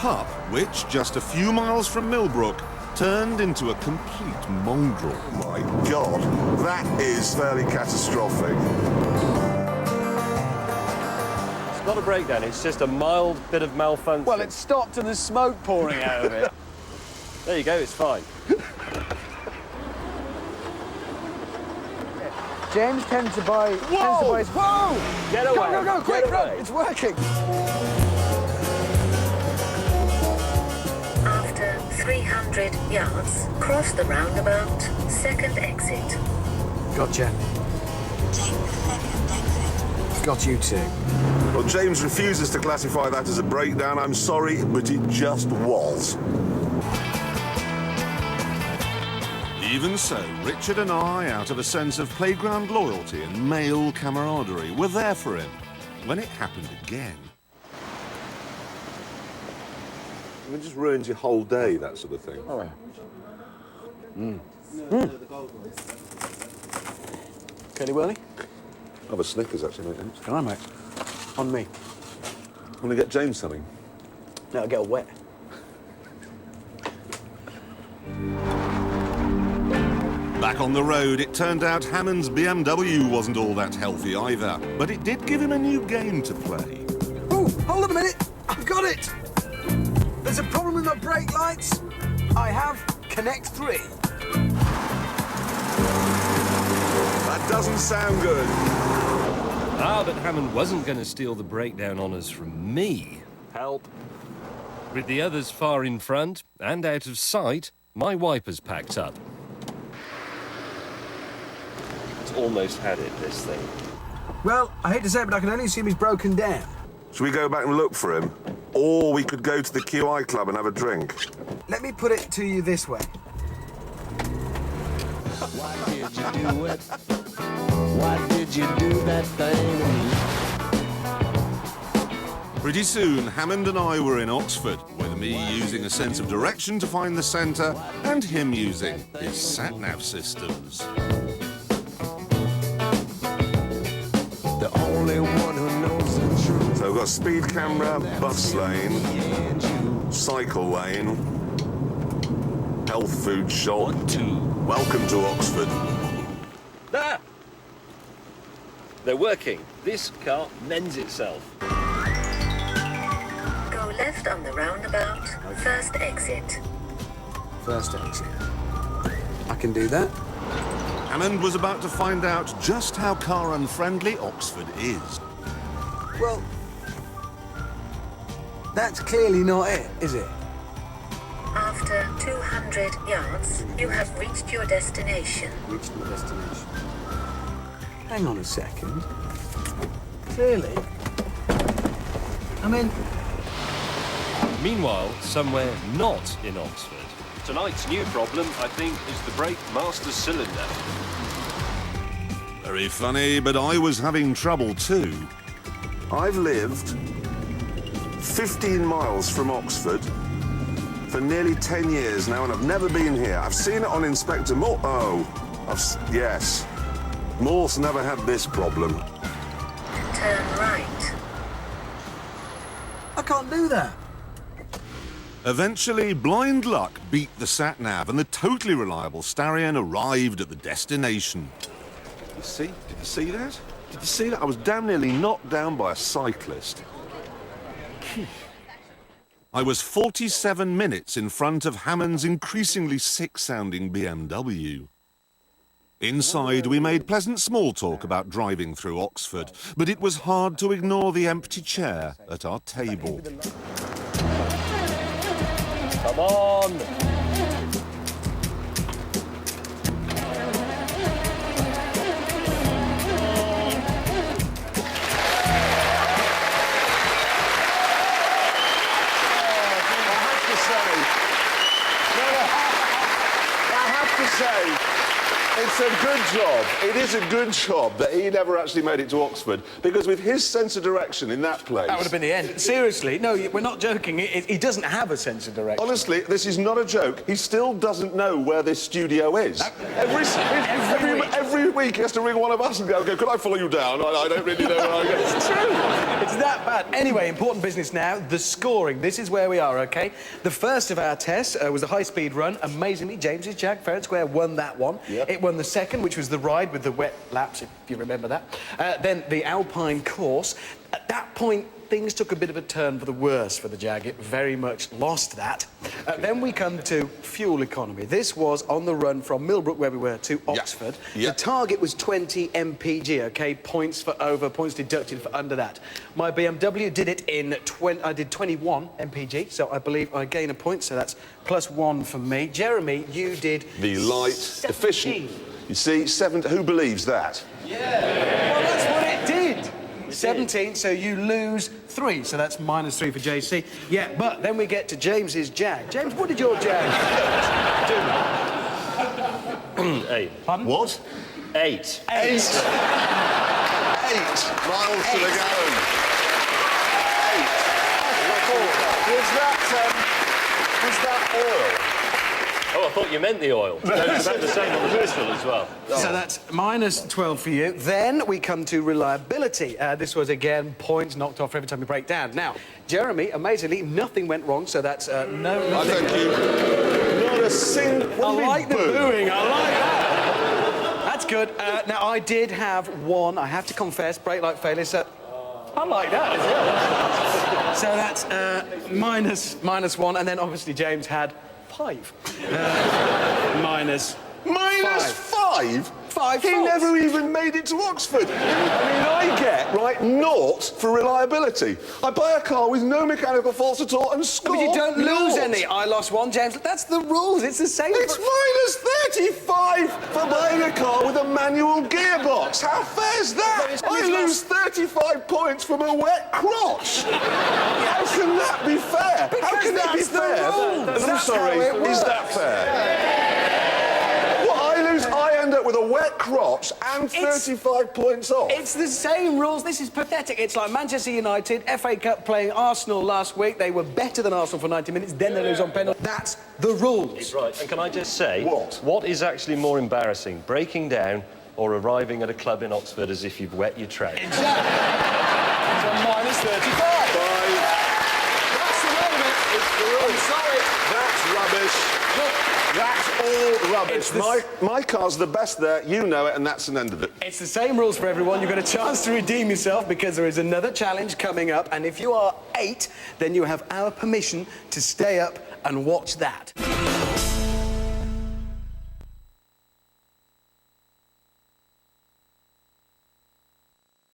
pup, which, just a few miles from Millbrook, turned into a complete mongrel. My God, that is fairly catastrophic. It's not a breakdown, it's just a mild bit of malfunction. Well, it stopped and there's smoke pouring out of it. There you go, it's fine. James tends to buy... Whoa! Whoa! Get away! Go, quick, Get run! away. It's working! After 300 yards, cross the roundabout, second exit. Gotcha. Take the second exit. Got you too. Well, James refuses to classify that as a breakdown. I'm sorry, but it just was. Even so, Richard and I, out of a sense of playground loyalty and male camaraderie, were there for him when it happened again. It just ruins your whole day, that sort of thing. Oh, yeah. Kelly Whirly? Have a Snickers, actually, mate. Can I, mate? On me. I'm going to get James something. No, I'll get wet. Back on the road, it turned out Hammond's BMW wasn't all that healthy either, but it did give him a new game to play. Oh, hold on a minute. I've got it. There's a problem with my brake lights. I have Connect 3. That doesn't sound good. Ah, but Hammond wasn't going to steal the breakdown honours from me. Help. With the others far in front and out of sight, my wipers packed up. It's almost had it, this thing. Well, I hate to say it, but I can only assume he's broken down. Should we go back and look for him? Or we could go to the QI club and have a drink. Let me put it to you this way. Why did you do it? Why did you do that thing? Pretty soon, Hammond and I were in Oxford, with me using a sense of direction to find the centre, and him using his sat-nav systems. The only one who knows the truth. So we've got speed camera, bus lane, cycle lane, health food shop. 1, 2. Welcome to Oxford. Ah! They're working. This car mends itself. Go left on the roundabout, first exit. First exit. I can do that. Hammond was about to find out just how car-unfriendly Oxford is. Well, that's clearly not it, is it? After 200 yards, you have reached your destination. Reached my destination. Hang on a second. Clearly. I mean... Meanwhile, somewhere not in Oxford, tonight's new problem, I think, is the brake master cylinder. Very funny, but I was having trouble too. I've lived 15 miles from Oxford for nearly 10 years now, and I've never been here. I've seen it on Inspector Morse. Oh, yes. Morse never had this problem. Turn right. I can't do that. Eventually, blind luck beat the sat-nav and the totally reliable Starion arrived at the destination. You see? Did you see that? Did you see that? I was damn nearly knocked down by a cyclist. I was 47 minutes in front of Hammond's increasingly sick-sounding BMW. Inside, we made pleasant small talk about driving through Oxford, but it was hard to ignore the empty chair at our table. Come on! It's a good job. It is a good job that he never actually made it to Oxford, because with his sense of direction in that place... That would have been the end. Seriously, no, we're not joking. He doesn't have a sense of direction. Honestly, this is not a joke. He still doesn't know where this studio is. Every week he has to ring one of us and go, could I follow you down? I don't really know where I go. It's true. It's that bad. Anyway, important business now, the scoring. This is where we are, OK? The first of our tests was a high-speed run. Amazingly, James's Jag, fair and square, won that one. Yep. It won the second, which was the ride with the wet laps, if you remember that. Then the Alpine course. At that point, things took a bit of a turn for the worse for the Jag. It very much lost that. Then we come to fuel economy. This was on the run from Millbrook, where we were, to Oxford. Yeah. The target was 20 mpg, OK? Points for over, points deducted for under that. My BMW did it in... I did 21 mpg, so I believe I gain a point, so that's +1 for me. Jeremy, you did... The light, 17. efficient. You see, 7... Who believes that? Well, that's what it did. 17, so you lose 3, so that's -3 for JC. Yeah, but then we get to James's Jag. James, what did your Jag do? 8. Pardon? What? 8. 8. 8 miles to the gallon. 8. Was that oil? Oh, I thought you meant the oil. No, it's about the same on the pistol as well. So that's -12 for you. Then we come to reliability. This was, again, points knocked off every time you break down. Now, Jeremy, amazingly, nothing went wrong, so that's I nothing. thank you. Not a single... I like the booing, I like that. That's good. Now, I did have one, I have to confess, brake light failure, so... I like that as well. So that's -1, and then obviously James had 5. -5. Five He faults. never even made it to Oxford. I mean, I get, right, 0 for reliability. I buy a car with no mechanical faults at all and score But you don't lose 0. any. I lost 1, James. That's the rules. It's the same. It's -35 for buying a car with a manual gearbox. How fair's that? I lose 35 points from a wet crotch. How can that be fair? How can that be that's the fair? rules. I'm That's sorry, how it is works. that fair? What, I end up with a wet crotch and 35 points off. It's the same rules. This is pathetic. It's like Manchester United, FA Cup playing Arsenal last week. They were better than Arsenal for 90 minutes, then they lose on penalty. That's the rules. Right, and can I just say... What? What is actually more embarrassing, breaking down or arriving at a club in Oxford as if you've wet your trout? Exactly. So -35. That's the end of it. I'm sorry. That's rubbish. Look, That's all rubbish. It's the My car's the best there, you know it, and that's an end of it. it's the same rules for everyone. You've got a chance to redeem yourself because there is another challenge coming up. And if you are 8, then you have our permission to stay up and watch that.